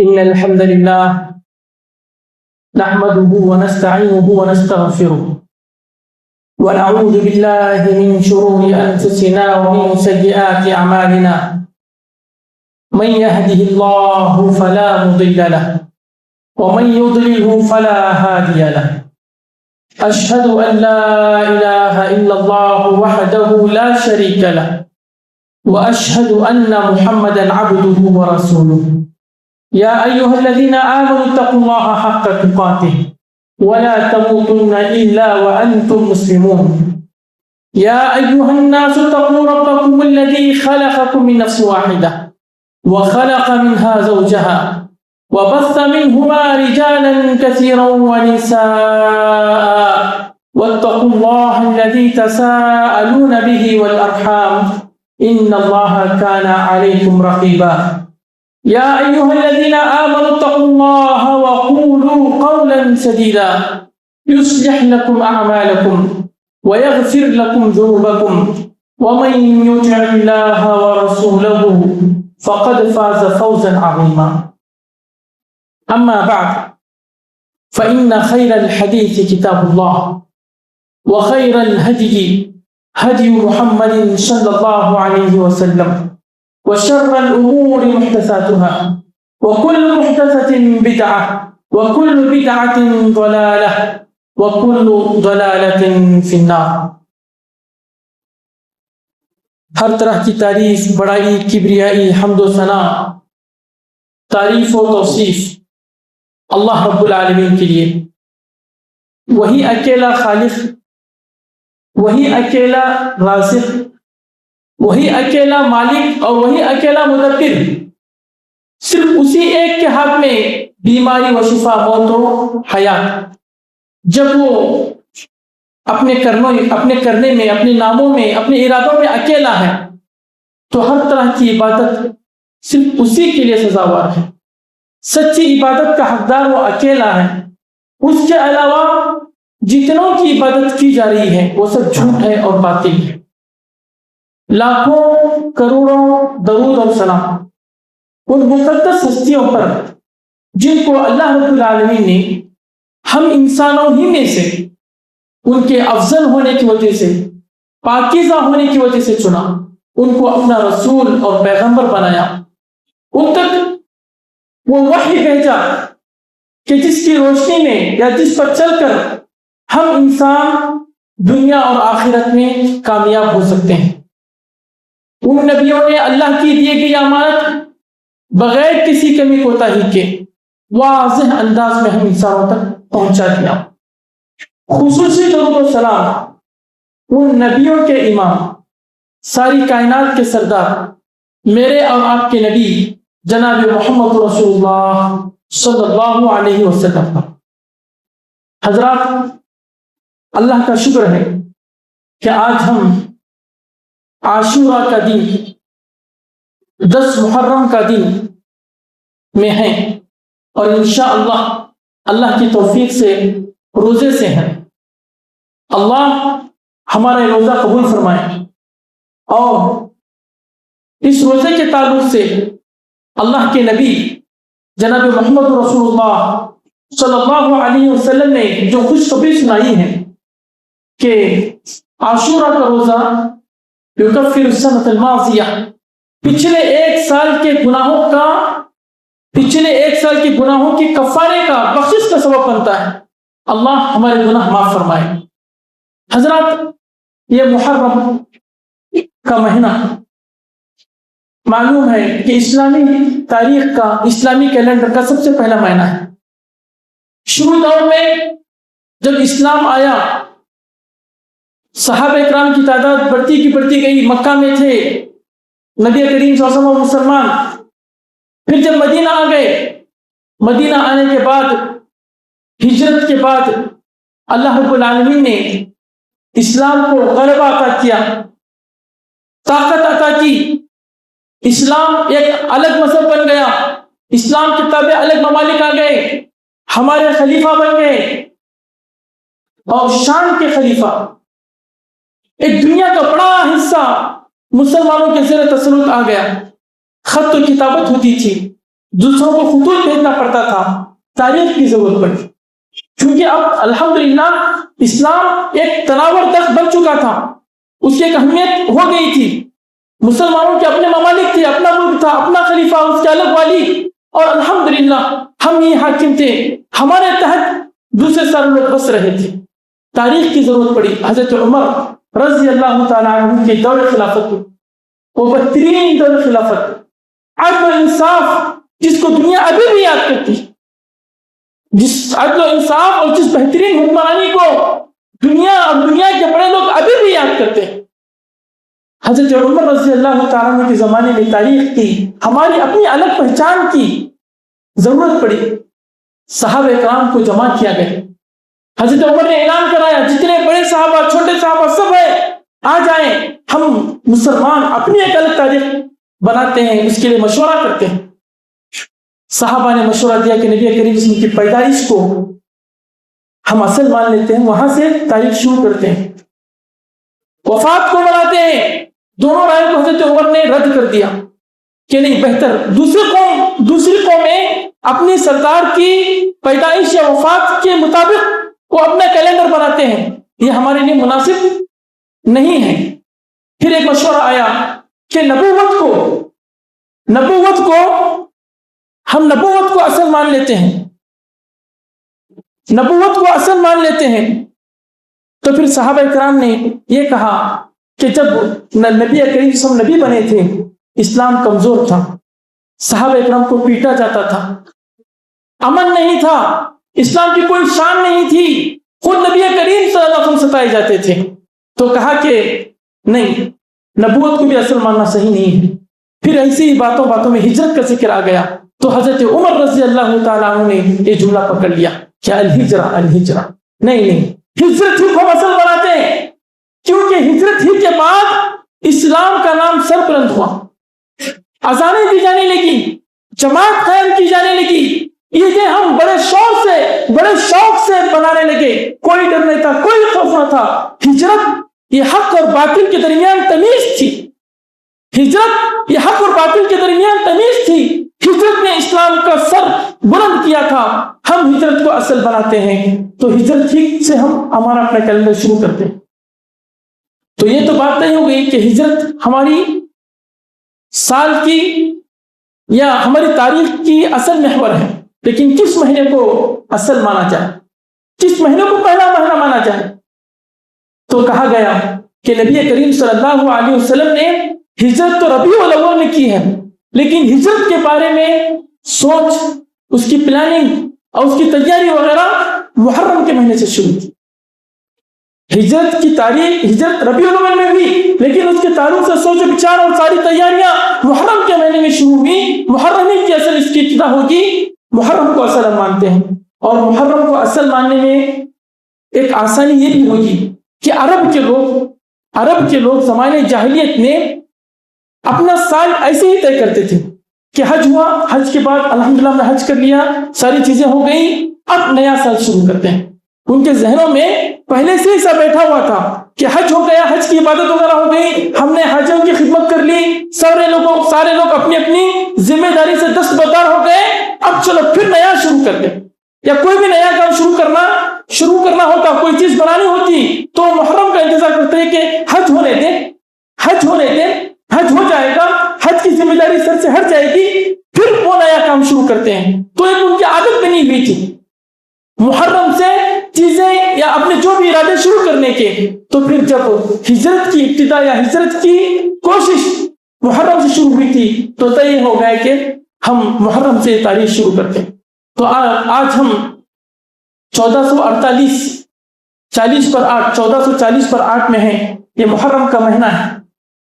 إن الحمد لله نحمده ونستعينه ونستغفره ونعوذ بالله من شرور أنفسنا ومن سيئات أعمالنا من يهده الله فلا مضل له ومن يضلله فلا هادي له أشهد أن لا إله إلا الله وحده لا شريك له وأشهد أن محمدا عبده ورسوله يا أيها الذين آمنوا اتقوا الله حق تقاته ولا تموتن إلا وأنتم مسلمون يا أيها الناس اتقوا ربكم الذي خلقكم من نفس واحدة وخلق منها زوجها وبث منهما رجالا كثيرا ونساء واتقوا الله الذي تساءلون به والأرحام إن الله كان عليكم رقيبا يا أيها الذين آمنوا اتقوا الله وقولوا قولا سديدا يصلح لكم أعمالكم ويغفر لكم ذنوبكم ومن يطع الله ورسوله فقد فاز فوزا عظيما أما بعد فإن خير الحديث كتاب الله وخير الهدي هدي محمد صلى الله عليه وسلم وشر الأمور محدثاتها وكل محدثة بدعة وكل بدعة ضلالة وكل ضلالة في النار. ہر طرح کی تعریف، بڑائی، کبریائی، حمد و ثنا، تعریف و توصیف اللہ رب العالمین کے لیے. وہی اکیلا خالق، وہی اکیلا رازق، وہی اکیلا مالک اور وہی اکیلا مدبر. صرف اسی ایک کے ہاتھ میں بیماری و شفا، موت و حیات. جب وہ اپنے کرنے میں، اپنے ناموں میں، اپنے ارادوں میں اکیلا ہے تو ہر طرح کی عبادت صرف اسی کے لیے سزاوار ہے. سچی عبادت کا حقدار وہ اکیلا ہے. اس کے علاوہ جتنوں کی عبادت کی جا رہی ہے وہ سب جھوٹ ہے اور باطل ہے. لاکھوں کروڑوں درود اور سلام ان مقدس ہستیوں پر جن کو اللہ رب العالمین نے ہم انسانوں ہی میں سے ان کے افضل ہونے کی وجہ سے، پاکیزہ ہونے کی وجہ سے چنا، ان کو اپنا رسول اور پیغمبر بنایا، ان تک وہ وحی بھیجا کہ جس کی روشنی میں یا جس پر چل کر ہم انسان دنیا اور آخرت میں کامیاب ہو سکتے ہیں. ان نبیوں نے اللہ کی دی گئی امانت بغیر کسی کمی کوتاہی کے واضح انداز میں ہم انسانوں تک پہنچا دیا. خصوصی درود و سلام ان نبیوں کے امام، ساری کائنات کے سردار، میرے اور آپ کے نبی جناب محمد رسول اللہ صلی اللہ علیہ وسلم پر. حضرات، اللہ کا شکر ہے کہ آج ہم عاشورہ کا دن، 10 محرم کا دن میں ہیں اور انشاءاللہ اللہ کی توفیق سے روزے سے ہیں. اللہ ہمارا روزہ قبول فرمائے اور اس روزے کے تعلق سے اللہ کے نبی جناب محمد رسول اللہ صلی اللہ علیہ وسلم نے جو خوشخبری سنائی ہے کہ عاشورہ کا روزہ یکفر السنۃ الماضیہ، پچھلے ایک سال کے گناہوں کی کفارے کا، بخشش کا سبب بنتا ہے. اللہ ہمارے گناہ معاف فرمائے. حضرات، یہ محرم کا مہینہ معلوم ہے کہ اسلامی تاریخ کا، اسلامی کیلنڈر کا سب سے پہلا مہینہ ہے. شروع دور میں جب اسلام آیا، صحابہ اکرام کی تعداد بڑھتی گئی. مکہ میں تھے نبی کریم صلی اللہ علیہ وسلم مسلمان. پھر جب مدینہ آ گئے، مدینہ آنے کے بعد، ہجرت کے بعد اللہ رب العالمین نے اسلام کو غلبہ عطا کیا، طاقت عطا کی. اسلام ایک الگ مذہب بن گیا. اسلام کے تابع الگ ممالک آ گئے، ہمارے خلیفہ بن گئے اور شام کے خلیفہ. ایک دنیا کا بڑا حصہ مسلمانوں کے زیر تسلط آ گیا. خط و کتابت ہوتی تھی، دوسروں کو خطوط بھیجنا پڑتا تھا، تاریخ کی ضرورت پڑی، کیونکہ اب الحمدللہ اسلام ایک تناور تخت بن چکا تھا، اس کی ایک اہمیت ہو گئی تھی، مسلمانوں کے اپنے ممالک تھے، اپنا ملک تھا، اپنا خلیفہ، اس کے الگ والی، اور الحمدللہ ہم ہی حاکم تھے، ہمارے تحت دوسرے سارے لوگ بس رہے تھے۔ تاریخ کی ضرورت پڑی، حضرت عمر رضی اللہ تعالیٰ عنہ کے دور خلافت، وہ بہترین دور خلافت، عدل و انصاف جس کو دنیا ابھی بھی یاد کرتی، جس عدل و انصاف اور جس بہترین حکمرانی کو دنیا اور دنیا کے بڑے لوگ ابھی بھی یاد کرتے ہیں۔ حضرت عمر رضی اللہ تعالیٰ عنہ کے زمانے میں تاریخ کی، ہماری اپنی الگ پہچان کی ضرورت پڑی، صحابہ کرام کو جمع کیا گیا، حضرت عمر نے اعلان کرایا جتنے بڑے صحابہ چھوٹے صحابہ سب ہیں آ جائیں، ہم مسلمان اپنی ایک الگ تاریخ بناتے ہیں، اس کے لیے مشورہ کرتے ہیں۔ صحابہ نے مشورہ دیا کہ نبی کریم صلی اللہ علیہ وسلم کی پیدائش کو ہم اصل مان لیتے ہیں، وہاں سے تاریخ شروع کرتے ہیں، وفات کو مناتے ہیں۔ دونوں رائے کو حضرت عمر نے رد کر دیا کہ نہیں، بہتر دوسری قومیں اپنی سرکار کی پیدائش یا وفات کے مطابق وہ اپنا کیلنڈر بناتے ہیں، یہ ہمارے لیے مناسب نہیں ہے۔ پھر ایک مشورہ آیا کہ نبوت کو اصل مان لیتے ہیں، نبوت کو اصل مان لیتے ہیں۔ تو پھر صحابہ کرام نے یہ کہا کہ جب نبی کریم صلی اللہ علیہ وسلم نبی بنے تھے، اسلام کمزور تھا، صحابہ کرام کو پیٹا جاتا تھا، امن نہیں تھا، اسلام کی کوئی شان نہیں تھی، خود نبی کریم صلی اللہ علیہ وسلم ستائے جاتے تھے۔ تو کہا کہ نہیں، نبوت کو بھی اصل ماننا صحیح نہیں ہے۔ پھر ایسی ہی باتوں میں ہجرت کا ذکر آ گیا، تو حضرت عمر رضی اللہ تعالیٰ عنہ نے یہ جملہ پکڑ لیا کہ الہجرہ، نہیں، ہجرت ہی کو اصل بناتے ہیں، کیونکہ ہجرت ہی کے بعد اسلام کا نام سربلند ہوا، اذانیں دی جانے لگی، جماعت قائم کی جانے لگی، عیدیں ہم بڑے شوق سے بنانے لگے، کوئی ڈر نہیں تھا، کوئی خوف نہ تھا۔ ہجرت یہ حق اور باطل کے درمیان تمیز تھی، ہجرت نے اسلام کا سر بلند کیا تھا۔ ہم ہجرت کو اصل بناتے ہیں، تو ہجرت ٹھیک سے ہمارا اپنا کیلنڈر شروع کرتے ہیں۔ تو یہ تو بات نہیں ہو گئی کہ ہجرت ہماری سال کی یا ہماری تاریخ کی اصل محور ہے، لیکن کس مہینے کو اصل مانا جائے، کس مہینے کو پہلا مہینہ مانا جائے؟ تو کہا گیا کہ نبی کریم صلی اللہ علیہ وسلم نے ہجرت تو ربیع الاول میں کی ہے، لیکن ہجرت کے بارے میں سوچ، اس کی پلاننگ اور اس کی تیاری وغیرہ محرم کے مہینے سے شروع کی۔ ہجرت کی تاریخ، ہجرت ربیع الاول میں ہوئی، لیکن اس کے تعلق سے سوچ و بچار اور ساری تیاریاں محرم کے مہینے میں شروع ہوئی۔ محرم ہی کی اصل اس کی ابتدا ہوگی، محرم کو اصل ہم مانتے ہیں۔ اور محرم کو اصل ماننے میں ایک آسانی یہ بھی ہوگی کہ عرب کے لوگ زمانے جاہلیت میں اپنا سال ایسے ہی طے کرتے تھے کہ حج ہوا، حج کے بعد الحمدللہ ہم نے حج کر لیا، ساری چیزیں ہو گئی، اب نیا سال شروع کرتے ہیں۔ ان کے ذہنوں میں پہلے سے ہی سب بیٹھا ہوا تھا کہ حج ہو گیا، حج کی عبادت وغیرہ ہو گئی، ہم نے حاجیوں کی خدمت کر لی، سارے لوگ اپنی اپنی ذمہ داری سے دستبردار ہو گئے، اب چلو پھر نیا شروع کر دیں۔ یا کوئی بھی نیا کام شروع کرنا ہوتا، کوئی چیز بنانی ہوتی، تو محرم کا انتظار کرتے ہیں کہ حج ہونے دیں، حج ہو جائے گا، حج کی ذمہ داری سر سے ہٹ جائے گی، پھر وہ نیا کام شروع کرتے ہیں۔ تو ایک ان کی عادت بنی ہوئی تھی محرم سے چیزیں یا اپنے جو بھی ارادے شروع کرنے کے۔ تو پھر جب ہجرت کی ابتدا یا ہجرت کی کوشش محرم سے شروع ہوئی تھی، تو طے ہو گیا کہ ہم محرم سے تاریخ شروع کرتے ہیں۔ تو آج ہم 1440 پر 8 میں ہیں، یہ محرم کا مہینہ ہے،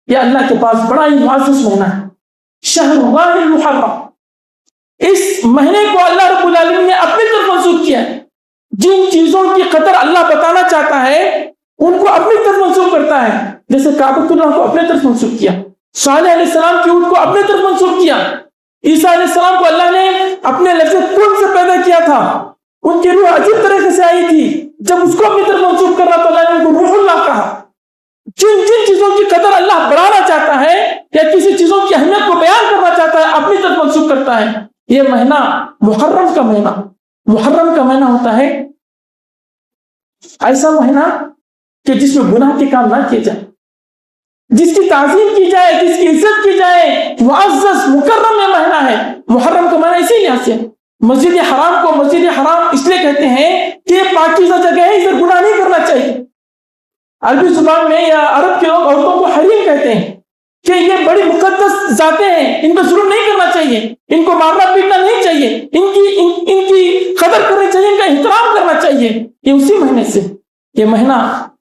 یہ اللہ کے پاس بڑا ہی معزز مہینہ ہے، شہر اللہ المحرم۔ اس مہینے کو اللہ رب العالمین نے اپنی طرف منسوخ کیا ہے۔ جن چیزوں کی قدر اللہ بتانا چاہتا ہے ان کو اپنی طرف منسوخ کرتا ہے، جیسے کعبۃ اللہ کو اپنے طرف منسوخ کیا، صالح علیہ السلام کی اونٹ کو اپنے طرف منسوخ کیا، عیسیٰ علیہ السلام کو اللہ نے اپنے لفظ کن سے پیدا کیا تھا، ان کی روح عجیب طریقے سے آئی تھی، جب اس کو اپنی طرف منسوخ کرنا تو اللہ نے ان کو روح اللہ کہا۔ جن چیزوں کی قدر اللہ بڑھانا چاہتا ہے یا کسی چیزوں کی اہمیت کو بیان کرنا چاہتا ہے اپنی طرف منسوخ کرتا ہے۔ یہ مہینہ محرم کا مہینہ، محرم کا مہینہ ہوتا ہے ایسا مہینہ کہ جس میں گناہ کے کام نہ کیے جائیں، جس کی تعظیم کی جائے، جس کی عزت کی جائے، معزز مکرم یہ مہینہ ہے محرم کا مہینہ۔ اسی لحاظ سے مسجد حرام کو مسجد حرام اس لیے کہتے ہیں کہ یہ پاکیزہ جگہ ہے، اسے گناہ نہیں کرنا چاہیے۔ عربی زبان میں یا عرب کے لوگ عورتوں کو حریم کہتے ہیں کہ یہ بڑی مقدس ذاتیں ہیں، ان پہ ظلم نہیں کرنا چاہیے، ان کو مارنا پیٹنا نہیں چاہیے، ان کی قدر کرنی چاہیے، ان کا احترام کرنا چاہیے۔ یہ اسی مہینے سے، یہ مہینہ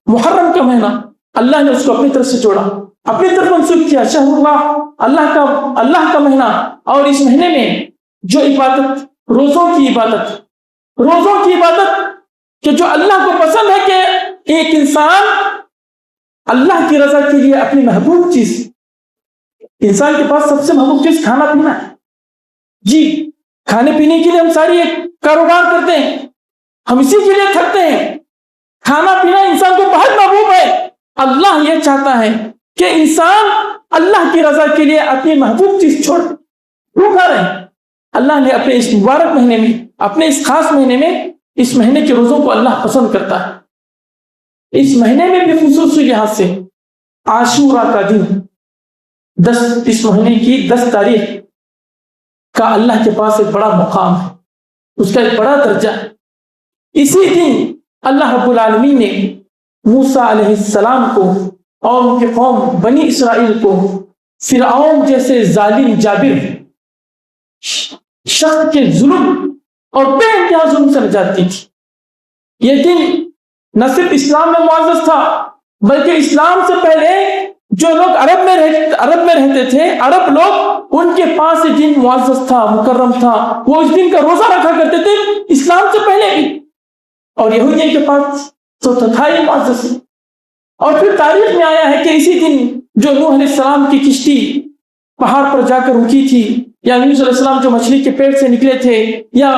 محرم کا مہینہ اللہ نے اس کو اپنی طرف سے جوڑا، اپنی طرف منسوخ کیا، شہر اللہ، اللہ کا مہینہ۔ اور اس مہینے میں جو عبادت، روزوں کی عبادت کہ جو اللہ کو پسند ہے کہ ایک انسان اللہ کی رضا کے لیے اپنی محبوب چیز، انسان کے پاس سب سے محبوب چیز کھانا پینا ہے۔ جی، کھانے پینے کے لیے ہم ساری ایک کاروبار کرتے ہیں، ہم اسی کے لیے تھکتے ہیں۔ کھانا پینا انسان کو بہت محبوب ہے۔ اللہ یہ چاہتا ہے کہ انسان اللہ کی رضا کے لیے اپنی محبوب چیز چھوڑ روکا رہے۔ اللہ نے اپنے اس مبارک مہینے میں، اپنے اس خاص مہینے میں، اس مہینے کے روزوں کو اللہ پسند کرتا ہے۔ اس مہینے میں بھی خصوصی لحاظ سے عاشورہ کا دن، اس مہینے کی 10 تاریخ کا اللہ کے پاس ایک بڑا مقام ہے، اس کا ایک بڑا درجہ ہے۔ اسی دن اللہ رب العالمین نے موسیٰ علیہ السلام کو اور ان کے قوم بنی اسرائیل کو فرعون جیسے ظالم جابر شخص کے ظلم اور بے انتہا ظلم سے نجات دی تھی۔ یہ دن نہ صرف اسلام میں معزز تھا، بلکہ اسلام سے پہلے جو لوگ عرب میں رہتے تھے، عرب لوگ، ان کے پاس یہ دن معزز تھا، مکرم تھا، وہ اس دن کا روزہ رکھا کرتے تھے اسلام سے پہلے بھی، اور یہودیوں کے پاس تو تھا ہی معزز۔ اور پھر تاریخ میں آیا ہے کہ اسی دن جو نوح علیہ السلام کی کشتی پہاڑ پر جا کر رکی تھی، یا یونس علیہ السلام جو مچھلی کے پیٹ سے نکلے تھے، یا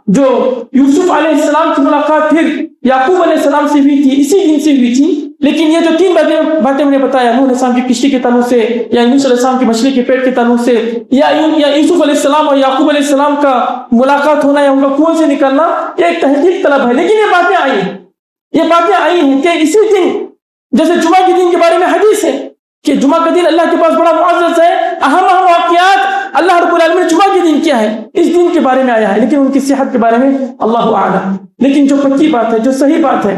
جو یوسف علیہ السلام کی ملاقات پھر یعقوب علیہ السلام سے ہوئی تھی، اسی دن سے ہوئی تھی۔ لیکن یہ جو 3 باتیں میں نے بتایا، نوح علیہ السلام کی کشتی کے تعلق سے، یا یونس علیہ السلام کی مچھلی کے پیٹ کے تعلق سے، یا یوسف علیہ السلام اور یعقوب علیہ السلام کا ملاقات ہونا یا ان کا کنویں سے نکلنا، یہ ایک تحقیق طلب ہے۔ لیکن یہ باتیں آئی ہیں کہ اسی دن، جیسے جمعہ کے دن کے بارے میں حدیث ہے کہ جمعہ کا دن اللہ کے پاس بڑا معزز ہے، اہم واقعات اللہ رب العالمین نے جمعہ کے دن کیا ہے اس دن کے بارے میں آیا ہے، لیکن ان کی صحت کے بارے میں اللہ اعلم۔ لیکن جو پکی بات ہے، جو صحیح بات ہے،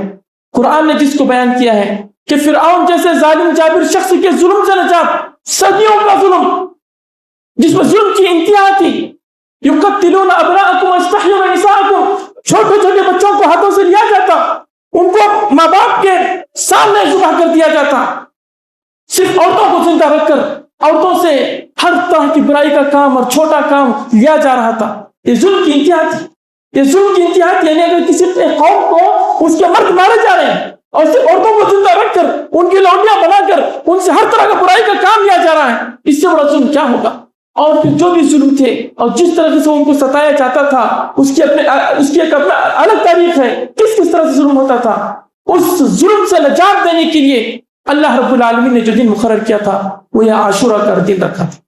قرآن نے جس کو بیان کیا ہے کہ فرعون جیسے ظالم جابر شخص کے ظلم سے نجات، صدیوں کا ظلم جس میں ظلم کی انتہا تھی، یقتلون ابناءکم ویستحیون نساءکم، چھوٹے چھوٹے بچوں کو ہاتھوں سے لیا جاتا، ان کو ماں باپ کے سامنے ذبح کر دیا جاتا، صرف عورتوں کو زندہ رکھ کر عورتوں سے ہر طرح کی برائی کا کام اور چھوٹا کام لیا جا رہا تھا۔ یہ ظلم کی انتہا تھی، یہ ظلم کی انتہا تھی، یعنی اگر کسی قوم کو اس کے مرد مارے جا رہے ہیں اور صرف عورتوں کو زندہ رکھ کر ان کی لونڈیاں بنا کر ان سے ہر طرح کا برائی کا کام لیا جا رہا ہے، اس سے بڑا ظلم کیا ہوگا؟ اور پھر جو بھی ظلم تھے اور جس طرح سے ان کو ستایا جاتا تھا، اس کی ایک اپنا الگ تاریخ ہے، کس طرح سے ظلم ہوتا تھا۔ اس ظلم سے نجات دینے کے لیے اللہ رب العالمین نے جو دن مقرر کیا تھا وہ یہ عاشورہ کا دن رکھا تھا۔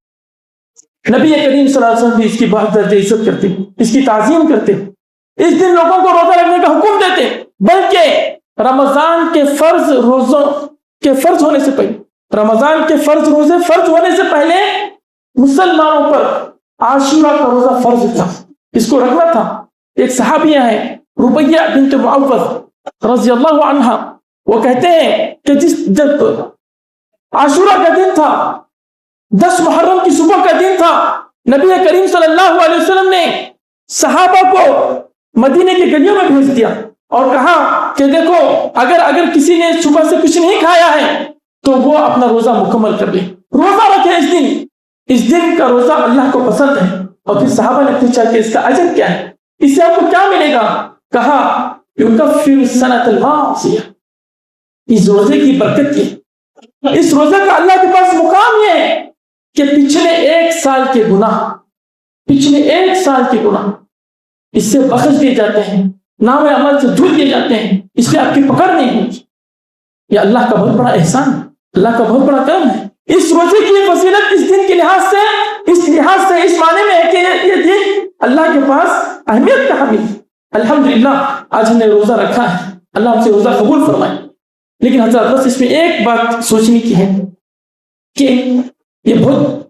نبی کریم صلی اللہ علیہ وسلم بھی اس کی بہت درجہ عزت کرتے، اس کی تعظیم کرتے، اس دن لوگوں کو روزہ رکھنے کا حکم دیتے، بلکہ رمضان کے فرض روزوں کے فرض ہونے سے پہلے، رمضان کے فرض روزے فرض ہونے سے پہلے مسلمانوں پر عاشورہ کا روزہ فرض تھا، اس کو رکھنا تھا۔ ایک صحابیہ ہے ربیہ بنت معوذ رضی اللہ عنہا، وہ کہتے ہیں کہ جب عاشورہ کا دن تھا، 10 محرم کی صبح کا دن تھا، نبی کریم صلی اللہ علیہ وسلم نے صحابہ کو مدینے کی گلیوں میں بھیج دیا اور کہا کہ دیکھو اگر کسی نے صبح سے کچھ نہیں کھایا ہے تو وہ اپنا روزہ مکمل کر لے، روزہ رکھے اس دن کا روزہ اللہ کو پسند ہے۔ اور پھر صحابہ نے پوچھا کہ اس کا اجر کیا ہے، اس سے آپ کو کیا ملے گا؟ کہا یکفر السنۃ الماضیہ، اس روزے کی برکت یہ، اس روزے کا اللہ کے پاس مقام یہ ہے کہ پچھلے 1 سال کے گناہ اس سے بخش دیے جاتے ہیں، نام عمل سے دھل دیے جاتے ہیں، اس لیے آپ کی پکڑ نہیں ہوگی۔ یہ اللہ کا بہت بڑا احسان ہے، اللہ کا بہت بڑا کرم ہے۔ اس روزے کی فضیلت اس دن کے لحاظ سے اس لحاظ سے اس معنی میں ہے کہ یہ دین اللہ کے پاس اہمیت کا حامل ہے۔ الحمدللہ آج ہم نے روزہ رکھا ہے، اللہ ہم سے روزہ قبول فرمائے، لیکن حضرات بس اس میں ایک بات سوچنے کی ہے کہ یہ بہت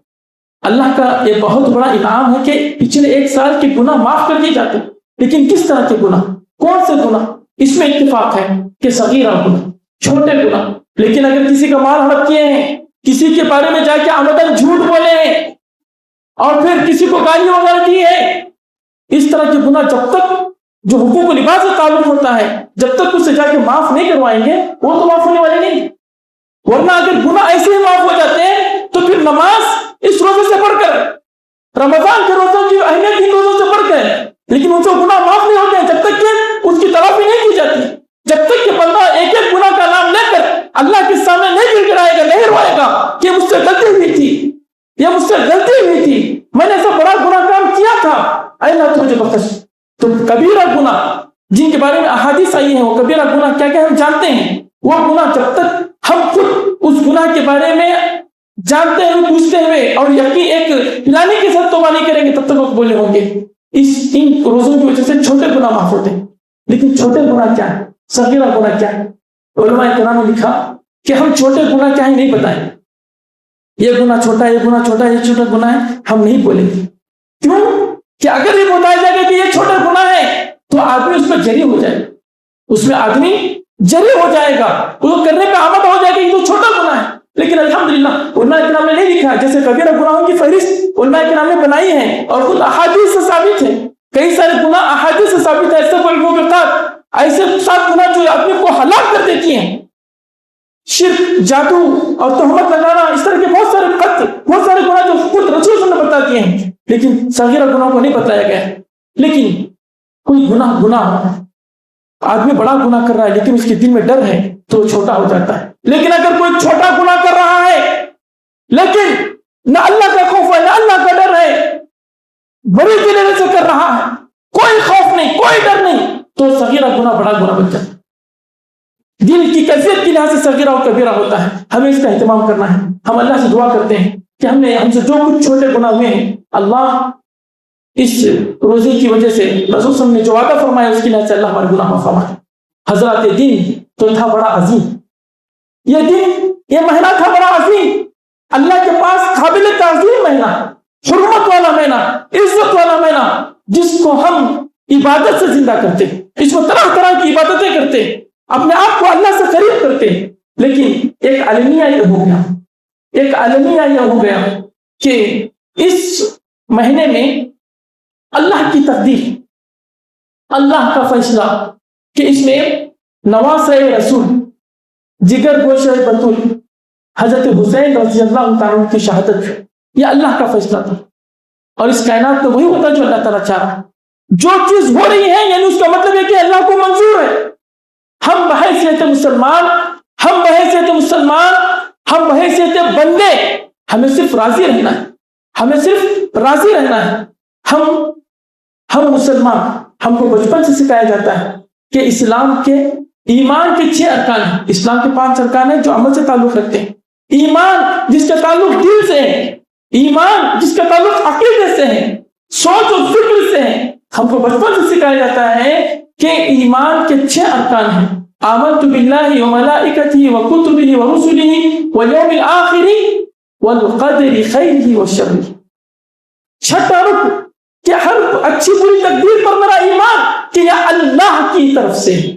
اللہ کا یہ بہت بڑا انعام ہے کہ پچھلے ایک سال کے گناہ معاف کر دیے جاتے، لیکن کس طرح کے گناہ، کون سے گناہ؟ اس میں اتفاق ہے کہ صغیرہ گناہ، چھوٹے گناہ۔ لیکن اگر کسی کا مال ہڑپ کیے ہیں، کسی کے بارے میں جا کے آمدن جھوٹ بولے ہیں، اور پھر کسی کو گالی وغیرہ دی ہے، اس طرح کے گناہ جب تک جو حقوق و لباس سے تعلق ہوتا ہے جب تک اسے جا کے معاف نہیں کروائیں گے وہ تو معاف ہونے والے نہیں۔ ورنہ اگر گناہ ایسے ہی معاف ہو جاتے ہیں تو پھر نماز اس روزے سے پڑھ کر، رمضان کے روزوں کی اہمیت ان روزوں سے پڑھ کر، لیکن ان سے گناہ معاف نہیں ہوتے ہیں جب تک کہ اس کی تلافی نہیں کی جاتی، جب تک کہ بندہ ایک ایک گناہ کا نام لے کر اللہ کے سامنے نہیں گر گرائے گا، نہیں روئے گا کہ مجھ سے غلطی ہوئی تھی، یہ مجھ سے غلطی ہوئی تھی، میں نے ایسا بڑا گناہ کام کیا تھا، اے اللہ تو مجھے بخش۔ تو کبیرہ گناہ جن کے بارے میں احادیث آئی ہیں، وہ کبیرہ گناہ کیا کیا ہم جانتے ہیں، وہ گناہ جب تک ہم خود اس گناہ کے بارے میں جانتے ہوئے، پوچھتے ہوئے اور یقین ایک پلانی کے ساتھ توبہ نہیں کریں گے تب تک وہ بولے ہوں گے۔ ان روزوں کی وجہ سے چھوٹے گناہ معاف ہوتے ہیں، لیکن چھوٹے گناہ کیا ہے، صغیرہ گناہ کیا ہے؟ علماء کرام نے لکھا کہ ہم چھوٹے گناہ کیا ہے نہیں بتائیں، یہ گناہ چھوٹا ہے، یہ گناہ چھوٹا ہے، یہ چھوٹا گناہ ہے، ہم نہیں بولیں گے۔ کیوں کہ اگر یہ بتایا جائے گا کہ یہ چھوٹا گناہ ہے تو آدمی اس میں جری ہو جائے گا، اس میں آدمی جری ہو جائے گا، وہ کرنے پہ آمد ہو جائے گا کہ تو چھوٹا گناہ ہے۔ لیکن الحمدللہ علماء کرام نے نہیں لکھا، جیسے کبیرہ گناہوں کی فہرست علماء کرام نے بنائی ہے اور خود احادیث سے ثابت ہے، کئی سارے گناہ احادیث سے ثابت ہے، ایسے 7 گناہ جو آدمی کو ہلاک کر دیتی ہیں، شرک، جادو اور تہمت لگانا، اس طرح کے بہت سارے قتل، بہت سارے گناہ جو خود رسول صلی اللہ علیہ وسلم نے بتا دیے ہیں، لیکن صغیرہ گناہ کو نہیں بتایا گیا ہے۔ لیکن کوئی گناہ آدمی بڑا گناہ کر رہا ہے لیکن اس کے دل میں ڈر ہے تو وہ چھوٹا ہو جاتا ہے۔ لیکن اگر کوئی چھوٹا گناہ کر رہا ہے لیکن نہ اللہ کا خوف ہے نہ اللہ کا ڈر ہے، بڑی دلیری سے کر رہا ہے، کوئی خوف نہیں، کوئی ڈر نہیں، تو صغیرہ گناہ بڑا گناہ بن جاتا ہے۔ دل کی کیفیت کے لحاظ سے صغیرہ اور کبیرہ ہوتا ہے، ہمیں اس کا اہتمام کرنا ہے۔ ہم اللہ سے دعا کرتے ہیں کہ ہم سے جو کچھ چھوٹے گناہ ہوئے ہیں، اللہ اس روزے کی وجہ سے رسول صلی اللہ علیہ وسلم نے جو وعدہ فرمایا اس کی وجہ سے اللہ ہمارے گناہ معاف فرمائے۔ حضرات یہ دن تو تھا بڑا عظیم، یہ دن، یہ مہینہ تھا بڑا عظیم، اللہ کے پاس قابل تعظیم مہینہ، حرمت والا مہینہ، عزت والا مہینہ، جس کو ہم عبادت سے زندہ کرتے، اس کو طرح طرح کی عبادتیں کرتے، اپنے آپ کو اللہ سے قریب کرتے۔ لیکن ایک المیہ یہ ہو گیا، ایک المیہ یہ ہو گیا کہ اس مہینے میں اللہ کی تقدیر، اللہ کا فیصلہ کہ اس میں نواسۂ رسول، جگر گوشہ بطول حضرت حسین رضی اللہ تعالیٰ عنہ کی شہادت، یہ اللہ کا فیصلہ تھا۔ اور اس کائنات میں وہی ہوتا جو اللہ تعالیٰ چاہ رہا ہے، جو چیز ہو رہی ہے یعنی اس کا مطلب ہے کہ اللہ کو منظور ہے۔ ہم بحیثیت مسلمان، ہم بحیثیت بندے، ہمیں صرف راضی رہنا ہے، ہمیں صرف راضی رہنا ہے۔ ہم مسلمان، ہم کو بچپن سے سکھایا جاتا ہے کہ اسلام کے ایمان کے 6 ارکان ہیں، اسلام کے 5 ارکان ہیں جو عمل سے تعلق رکھتے ہیں۔ ایمان جس کا تعلق دل سے ہے، ایمان جس کا تعلق عقیدے سے ہے، سوچ اور فکر سے ہے۔ ہم کو بچپن سے سکھایا جاتا ہے کہ ایمان کے 6 ارکان ہیں، آمنت باللہ وملائکتہ وکتبہ ورسلہ والیوم الآخر والقدر خیرہ وشرہ۔ چھٹا رکن کہ ہر اچھی بری تقدیر پر میرا ایمان کہ یہ اللہ کی طرف سے ہے،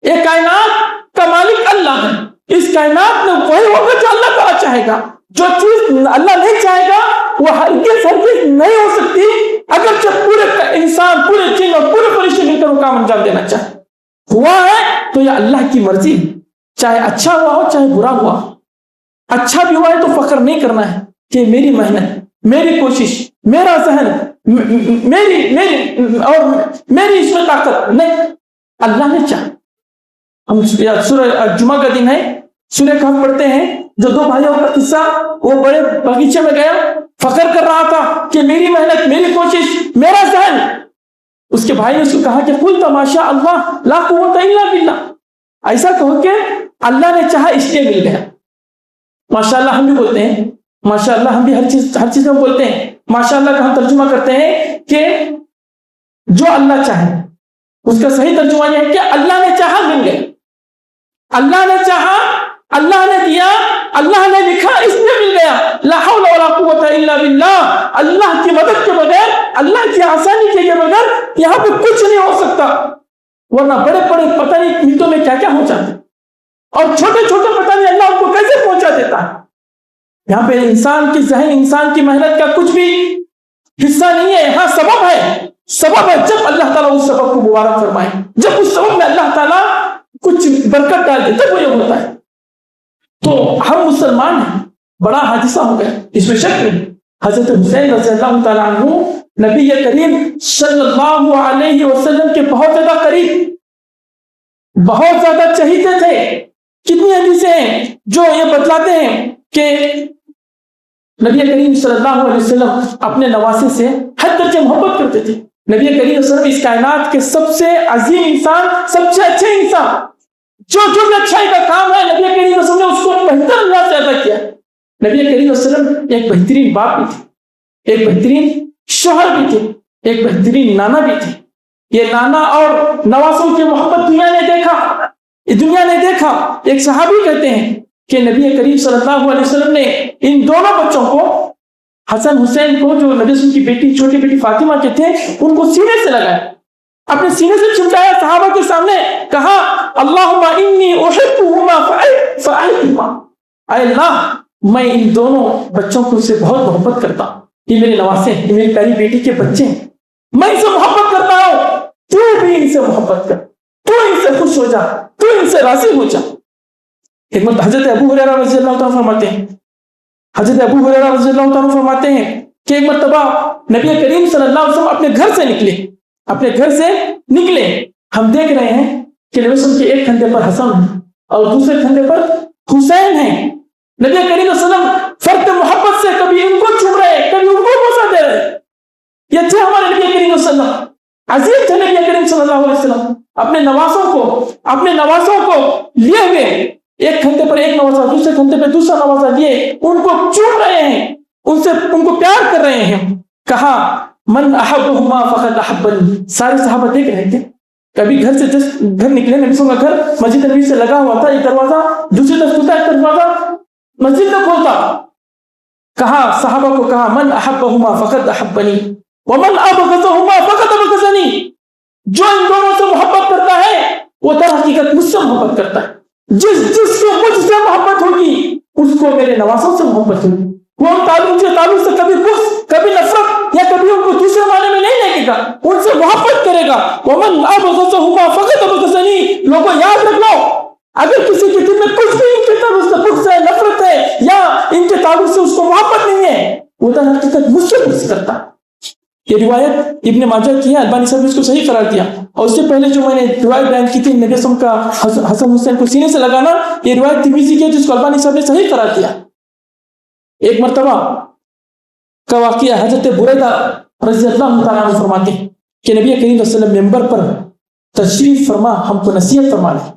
یہ کائنات کا مالک اللہ ہے، اس کائنات میں وہی ہوگا جو اللہ تعالیٰ چاہے گا، جو چیز اللہ نہیں چاہے گا وہ ہرگز نہیں ہو سکتی، اگرچہ پورے انسان، پورے جن اور پورے فرشتے مل کر وہ کام انجام دینا چاہے۔ ہوا ہے تو یہ اللہ کی مرضی، چاہے اچھا ہوا ہو چاہے برا ہوا۔ اچھا بھی ہوا ہے تو فخر نہیں کرنا ہے کہ میری محنت، میری کوشش، میرا ذہن، میری اس میں طاقت نہیں، اللہ نے چاہا۔ ہم سورہ جمعہ کا دن ہے، سورہ کہف پڑھتے ہیں، جو 2 بھائیوں کا قصہ، وہ بڑے باغیچے میں گیا، فخر کر رہا تھا کہ میری محنت، میری کوشش، میرا ذہن۔ اس کے بھائی نے اس کو کہا کہ قل ماشاء اللہ لا قوت الا باللہ، ایسا کہو کہ اللہ نے چاہا اس لیے مل گیا۔ ماشاء اللہ ہم بھی بولتے ہیں ماشاء اللہ ہم بھی ہر چیز میں بولتے ہیں ماشاء اللہ کا ہم ترجمہ کرتے ہیں کہ جو اللہ چاہے. اس کا صحیح ترجمہ یہ ہے کہ اللہ نے چاہا مل گئے, اللہ نے چاہا, اللہ نے دیا, اللہ نے لکھا, اس میں مل گیا. لا حول ولا قوت الا باللہ. اللہ کی مدد کے بغیر, اللہ کی آسانی کے بغیر یہاں پہ کچھ نہیں ہو سکتا. ورنہ بڑے بڑے پتہ نہیں منٹوں میں کیا کیا ہو جاتے, اور چھوٹے چھوٹے پتہ نہیں اللہ ان کو کیسے پہنچا دیتا ہے. یہاں پہ انسان کی ذہن, انسان کی محنت کا کچھ بھی حصہ نہیں ہے. ہاں سبب ہے, سبب ہے. جب اللہ تعالیٰ اس سبب کو مبارک فرمائے, جب اس سبب میں اللہ تعالیٰ کچھ برکت ڈال دے تب وہ یہ ہوتا ہے. تو ہم مسلمان ہیں, بڑا حادثہ ہو گیا, اس میں شک نہیں. حضرت حسین رضی اللہ تعالیٰ عنہ نبی کریم صلی اللہ علیہ وسلم کے بہت زیادہ قریب, بہت زیادہ چہیتے تھے. کتنی حدیثیں ہیں جو یہ بتلاتے ہیں کہ نبی کریم صلی اللہ علیہ وسلم اپنے نواسے سے حد درجے محبت کرتے تھے. نبی کریم صلی اللہ علیہ وسلم اس کائنات کے سب سے عظیم انسان, سب سے اچھے انسان, جو بھی اچھائی کا کام ہے نبی کریم صلی اللہ علیہ وسلم نے اس کو بہتر انداز سے ادا کیا. نبی کریم صلی اللہ علیہ وسلم ایک بہترین باپ بھی تھے, ایک بہترین شوہر بھی تھے, ایک بہترین نانا بھی تھے. یہ نانا اور نواسوں کی محبت دنیا نے دیکھا. ایک صحابی کہتے ہیں کہ نبی کریم صلی اللہ علیہ وسلم نے ان دونوں بچوں کو, حسن حسین کو, جو نبی وسلم کی بیٹی, چھوٹی بیٹی فاطمہ کے تھے, ان کو سینے سے لگایا, اپنے سینے سے چمٹایا, صحابہ کے سامنے کہا اللہم انی احبہما فاحبہما. اے اللہ میں ان دونوں بچوں کو سے بہت محبت کرتا ہوں, یہ میرے نواسے ہیں, یہ میری پیاری بیٹی کے بچے ہیں, میں ان سے محبت کرتا ہوں, تو بھی ان سے محبت کر, تو ان سے خوش ہو جا, تو ان سے راضی ہو جا. ایک مرتبہ حضرت ابو ہریرہ رضی اللہ تعالیٰ فرماتے ہیں, حضرت ابو ہریرہ رضی اللہ تعالیٰ فرماتے ہیں کہ ایک مرتبہ نبی کریم صلی اللہ علیہ وسلم اپنے گھر سے نکلے. ہم دیکھ رہے ہیں کہ نبی وسلم کے ایک کندھے پر حسن ہے اور دوسرے کندھے پر حسین ہے. نبی کریم صلی اللہ علیہ وسلم فرد محبت سے کبھی ان کو چوم رہے, کبھی ان کو بوسہ دے رہے. یہ تھے ہمارے نبی کریم صلی اللہ علیہ وسلم, عظیم تھے نبی کریم صلی اللہ علیہ وسلم. اپنے نواسوں کو لیے ہوئے, ایک کندھے پر ایک نوازا, دوسرے کندھے پہ دوسرا نوازا لیے, ان کو چوم رہے ہیں, ان کو پیار کر رہے ہیں. کہا من احبہما فقد احبنی. سارے صحابہ دیکھ رہے تھے. کبھی گھر سے گھر نکلے, نبی صلی اللہ علیہ وسلم کا گھر مسجد نبی سے لگا ہوا تھا, ایک دروازہ دوسری طرف کھلتا, ایک دروازہ مسجد میں کھولتا. کہا صحابہ کو, کہا من احبہما فقد احبنی ومن ابغضہما فقد ابغضنی. جو ان دونوں سے محبت کرتا ہے وہ در حقیقت مجھ سے محبت کرتا ہے. جس کو مجھ سے محبت ہوگی اس کو میرے نواسوں سے محبت ہوگی. وہ ان تعلق سے کبھی بغض, کبھی نفرت یا کبھی ان کو دوسرے معنی میں نہیں لے گا, ان سے محبت کرے گا. ومن ابغضہما فقد ابغضنی. لوگوں یاد رکھ لو, اگر کسی کے دل میں کچھ بھی ان کے تعلق سے بغض ہے, نفرت ہے, یا ان کے تعلق سے اس کو محبت نہیں ہے, وہ در حقیقت مجھ سے بغض کرتا ہے. یہ روایت ابن ماجہ کی ہے, البانی صاحب نے اس کو صحیح قرار دیا. اور اس سے پہلے جو میں نے روایت بیان کی تھی نبی وسلم کا حسن حسین کو سینے سے لگانا, یہ روایت ترمذی کی ہے جس کو البانی صاحب نے صحیح قرار دیا. ایک مرتبہ کا واقعہ حضرت بریدہ رضی اللہ تعالیٰ عنہ فرماتے ہیں کہ نبی کریم صلی اللہ علیہ وسلم ممبر پر تشریف فرما ہم کو نصیحت فرما رہے,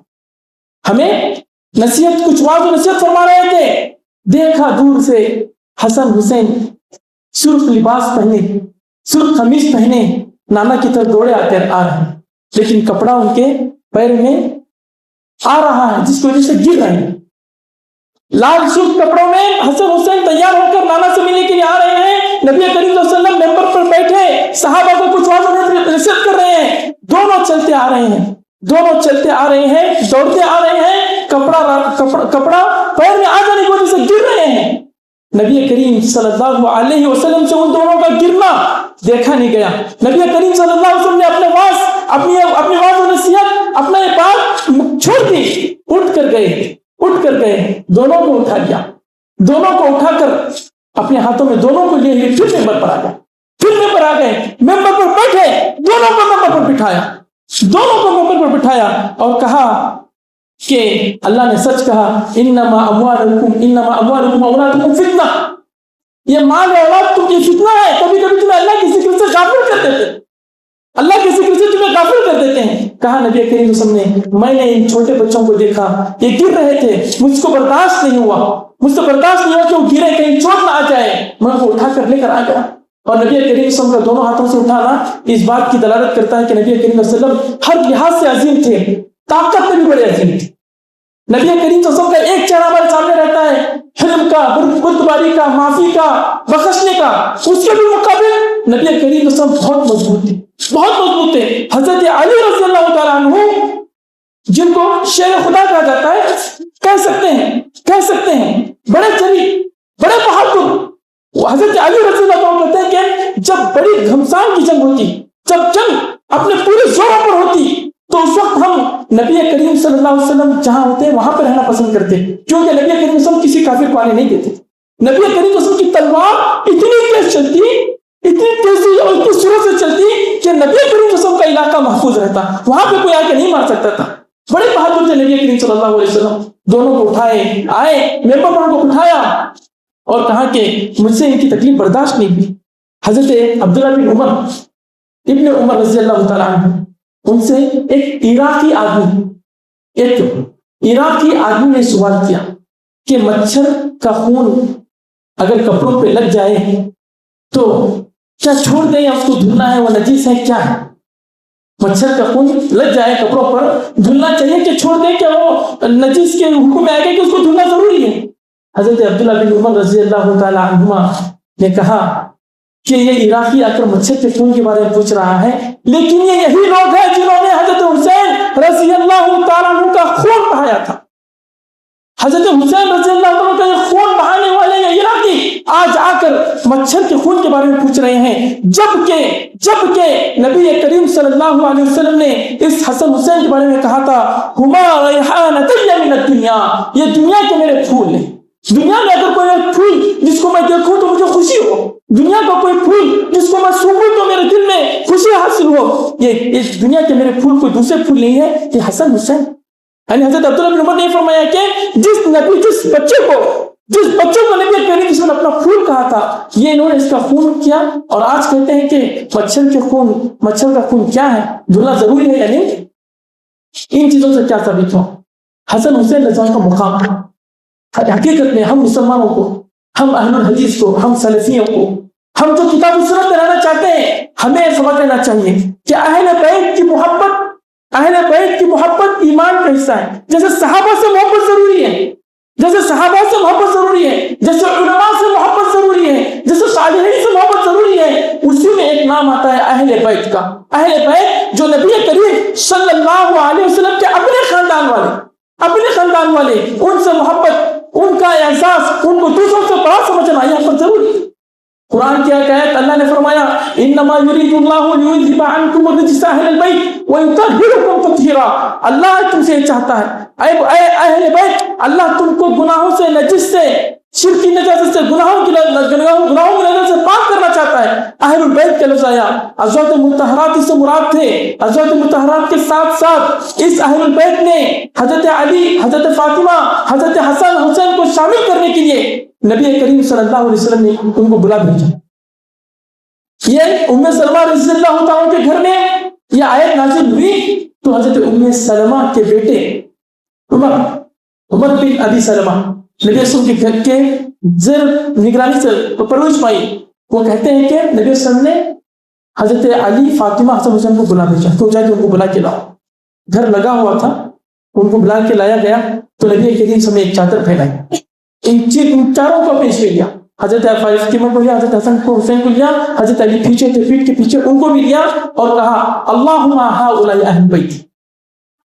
ہمیں نصیحت, کچھ واضح و نصیحت فرما رہے تھے. دیکھا دور سے حسن حسین سرخ لباس پہنے, سرخ قمیص پہنے نانا کی طرف دوڑے آ رہے ہیں, لیکن کپڑا ان کے پیر میں آ رہا ہے جس کی وجہ سے گر رہے ہیں. لال سرخ کپڑوں میں حسن حسین تیار ہو کر نانا سے ملنے کے لیے آ رہے ہیں. نبی کریم صلی اللہ علیہ وسلم ممبر پر بیٹھے صحابہ کو کچھ نصیحت کر رہے ہیں. دونوں چلتے آ رہے ہیں, دوڑتے آ رہے ہیں, کپڑا پیر میں آ جانے کی وجہ سے گر رہے ہیں. نبی کریم صلی اللہ علیہ وسلم سے ان دونوں کا گرنا دیکھا نہیں گیا. نبی کریم صلی اللہ علیہ وسلم نے اپنی واز و نصیحت, اپنا یہ بات چھوڑ دی, اٹھ کر گئے, دونوں کو اٹھا لیا, دونوں کو اٹھا کر اپنے ہاتھوں میں دونوں کو لیے پھر ممبر پر آ گئے, ممبر پر بیٹھے, دونوں کو ممبر پر بٹھایا اور کہا کہ اللہ نے سچ کہا, انما اموالکم اولادکم فتنہ, یہ مال اور اولاد تم کی فتنہ ہے. کبھی تمہیں اللہ کے ذکر سے غافل کر دیتے, اللہ کے ذکر سے تمہیں غافل کر دیتے ہیں. کہا نبی کریم صلی اللہ علیہ وسلم نے, میں نے ان چھوٹے بچوں کو دیکھا, یہ گر رہے تھے, مجھ کو برداشت نہیں ہوا, مجھ سے برداشت نہیں ہوا کہ وہ گرے، کہیں چوٹ نہ آ جائے، میں وہ اٹھا کر لے کر آ گیا۔ اور نبی کریم صلی اللہ علیہ وسلم کا دونوں ہاتھوں سے اٹھانا اس بات کی دلالت کرتا ہے کہ نبی کریم صلی اللہ علیہ وسلم ہر لحاظ سے عظیم تھے، طاقت میں بھی بڑے عظیم تھے۔ نبی کریم صلی اللہ علیہ وسلم کا ایک چہرہ ہمارے سامنے رہتا ہے، حلم کا، بردباری کا، معافی کا، بخشنے کا، اس کے بھی مقابل نبی کریم صلی اللہ علیہ وسلم بہت مضبوط تھے، بہت مضبوط تھے۔ حضرت علی رضی اللہ تعالیٰ عنہ، جن کو شیر خدا کہا جاتا ہے، کہہ سکتے ہیں بڑے چری، بڑے بہادر، حضرت علی رضی اللہ عنہ کہتے ہیں کہ جب بڑی گھمسان کی جنگ ہوتی، جب جنگ اپنے پورے زوروں پر ہوتی، تو اس وقت ہم نبی کریم صلی اللہ علیہ وسلم جہاں ہوتے ہیں وہاں پہ رہنا پسند کرتے، کیونکہ نبی کریم صلی اللہ علیہ وسلم کسی کافر کو آنے نہیں دیتے۔ نبی کریم صلی اللہ علیہ وسلم کی تلوار اتنی تیز چلتی، اتنی تیزی اور اتنی سرعت سے چلتی کہ نبی کریم صلی اللہ علیہ وسلم کا علاقہ محفوظ رہتا، وہاں پہ کوئی آ کے نہیں مار سکتا تھا۔ بڑے بہادر تھے نبی کریم صلی اللہ علیہ وسلم، دونوں کو اٹھائے، آئے ممبر پر ان کو اٹھایا اور کہا کہ مجھ سے ان کی تکلیف برداشت نہیں ہوئی۔ حضرت عبداللہ بن عمر ابن عمر رضی اللہ تعالیٰ عنہ، ان سے ایک عراقی آدمی نے سوال کیا کہ مچھر کا خون اگر کپڑوں پہ لگ جائے تو کیا چھوڑ دیں یا اس کو دھلنا ہے، وہ نجیس ہے کیا ہے؟ مچھر کا خون لگ جائے کپڑوں پر، دھلنا چاہیے کہ چھوڑ دیں، کہ وہ نجیس کے حکم میں آئے گا کہ اس کو دھلنا ضروری ہے؟ حضرت عبداللہ بن عمر رضی اللہ تعالیٰ عنہما نے کہا کہ یہ عراقی آ کر مچھر کے خون کے بارے میں پوچھ رہا ہے، لیکن یہ یہی لوگ ہیں جنہوں نے حضرت حسین رضی اللہ تعالیٰ عنہ کا خون بہایا تھا۔ حضرت حسین رضی اللہ عنہ کا یہ خون بہانے والے یہ عراقی آج آ کر مچھر کے خون کے بارے میں پوچھ رہے ہیں، جبکہ نبی کریم صلی اللہ علیہ وسلم نے اس حسن حسین کے بارے میں کہا تھا، ہما ریحانتی من الدنیا، یہ دنیا کے میرے پھول ہیں۔ دنیا میں اگر کوئی پھول جس کو میں دیکھوں تو مجھے خوشی ہو، دنیا کا کوئی پھول جس کو میں سونگوں تو میرے دل میں خوشی حاصل ہو، یہ دنیا کے میرے پھول کوئی دوسرے پھول نہیں ہے، یہ حسن حسین۔ یعنی حضرت عبداللہ بن عمر نے فرمایا کہ جس بچے کو نبی کریم صلی اللہ علیہ وسلم نے اپنا پھول کہا تھا، یہ انہوں نے اس کا خون کیا، اور آج کہتے ہیں کہ مچھر کا خون کیا ہے، دھلنا ضروری ہے یا نہیں؟ ان چیزوں سے کیا ثابت ہو؟ حسن حسین رضی اللہ عنہ کا مقام۔ حقیقت میں ہم مسلمانوں کو، ہم اہل الحدیث کو، ہم سلفیوں کو، ہم جو کتاب و سنت میں رہنا چاہتے ہیں، ہمیں سمجھ لینا چاہیے کہ اہل بیت کی محبت ایمان کا حصہ ہے۔ جیسے صحابہ سے محبت ضروری ہے، جیسے علماء سے محبت ضروری ہے، جیسے صالحین سے محبت ضروری ہے، اسی میں ایک نام آتا ہے اہل بیت کا۔ اہل بیت جو نبی کریم صلی اللہ علیہ وسلم کے اپنے خاندان والے، ان سے محبت، ان کا احساس، ان کو دوسروں سے بڑا سمجھنا یہاں پر ضروری ہے۔ قرآن کی آیت اللہ نے فرمایا، انما یرید اللہ لیذھب عنکم الرجس اہل البیت ویطہرکم تطہیرا، اللہ تم سے چاہتا ہے اے اہل بیت، اللہ تم کو گناہوں سے، نجس سے، شرک کی نجاست سے، گناہوں کی نجاست سے پاک کرنا چاہتا ہے۔ اہل البیت کا لفظ آیا، ازواج مطہرات اس سے مراد تھے۔ ازواج مطہرات کے ساتھ ساتھ اس اہل البیت نے حضرت علی، حضرت فاطمہ، حضرت حسن حسین کو شامل کرنے کے لیے نبی کریم صلی اللہ علیہ وسلم نے ان کو بلا بھیجا۔ یہ ام سلمہ رضی اللہ تعالیٰ کے گھر میں یہ آیت نازل ہوئی تو حضرت ام سلمہ کے بیٹے عمر بن ابی سلمہ نبی وسلم کے گھر کے زیر نگرانی سے پرورش پائی، وہ کہتے ہیں کہ نبی وسلم نے حضرت علی، فاطمہ، حسن حسین کو بلا بھیجا، تو جا کے ان کو بلا کے لاؤ۔ گھر لگا ہوا تھا، ان کو بلا کے لایا گیا تو نبی کریم صلی اللہ علیہ وسلم نے ایک چادر پھیلائی، ان چاروں کو پیش لیا، حضرت فاطمہ کو لیا، حضرت حسن کو، حسین کو لیا، حضرت علی پیچھے تھے، پیٹ کے پیچھے ان کو بھی لیا، اور کہا اللہم ہؤلاء اہل بیتی،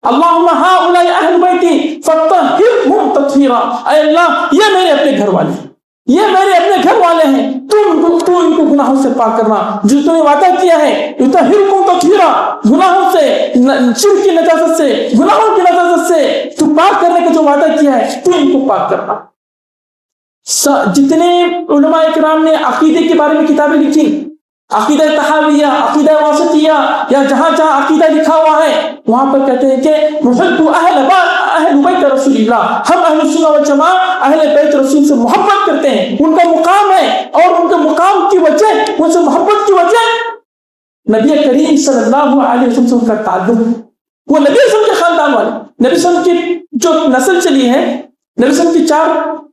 اللہم ہؤلاء اہل بیتی فطہرہم تطہیرا، اے اللہ یہ میرے اپنے گھر والے، یہ میرے اپنے گھر والے ہیں، تو ان کو گناہوں سے پاک کرنا، جو تم نے وعدہ کیا ہے، یطہرکم تطہیرا، گناہوں سے، شرک کی نجاست سے، گناہوں کی نجاست سے تو پاک کرنے کا جو وعدہ کیا ہے، تو ان کو پاک کرنا۔ جتنے علماء اکرام نے عقیدے کے بارے میں کتابیں لکھی، عقیدہ تحاویہ، عقیدہ واسطیہ، یا جہاں عقیدہ لکھا ہوا ہے وہاں پر کہتے ہیں کہ نحب اہل بیت رسول اللہ، ہم اہل سنت والجماعہ اہل بیت رسول سے محبت کرتے ہیں، ان کا مقام ہے، اور ان کے مقام کی وجہ، ان سے محبت کی وجہ نبی کریم صلی اللہ علیہ وسلم سے ان کا تعلق، وہ نبی وسلم کے خاندان والے، نبی وسلم کی جو نسل چلی ہے، نبی وسلم کی 4